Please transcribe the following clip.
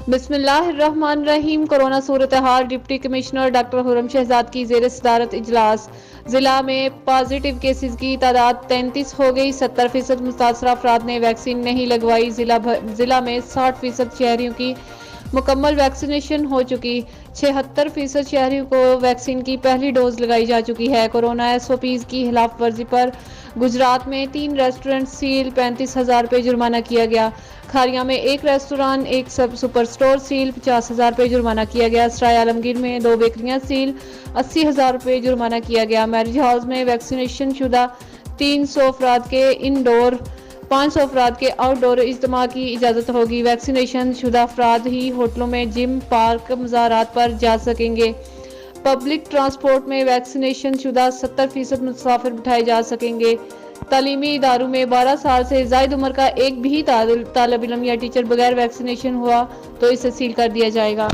बिस्मिल्लाहिर्रहमानिर्रहीम। कोरोना सूरत हाल। Deputy commissioner doctor हुरम Shahzad की जेर सदारत इजलास। जिला में पॉजिटिव केसेस की तादाद 33 हो गई। 70% मुतासरा अफराद ने वैक्सीन नहीं लगवाई। जिला में 60% शहरियों की मुकम्मल वैक्सीनेशन हो चुकी। 76% शहरियों को वैक्सीन की पहली डोज लगाई जा चुकी है। कोरोना SOPs की खिलाफ वर्जी पर गुजरात में 3 रेस्टोरेंट सील, 35,000 रुपये जुर्माना किया गया। खारिया में 1 रेस्टोरेंट, 1 सब सुपर स्टोर सील, 50,000 रुपये जुर्माना किया गया। सराय आलमगीर में 2 बेकरियां सील, 80,000 रुपये जुर्माना किया गया। मैरिज हाउस में वैक्सीनेशन शुदा 300 अफराद के इंडोर, 500 अफराद के आउटडोर इज्तिमा की इजाज़त होगी। वैक्सीनेशन शुदा अफराद ही होटलों में, जिम, पार्क, मज़ारात पर जा सकेंगे। पब्लिक ट्रांसपोर्ट में वैक्सीनेशन शुदा 70% मुसाफिर बिठाए जा सकेंगे। तालीमी इदारों में 12 साल से ज़ायद उम्र का एक भी तालिब इल्म या टीचर बगैर वैक्सीनेशन हुआ तो इसे सील कर दिया जाएगा।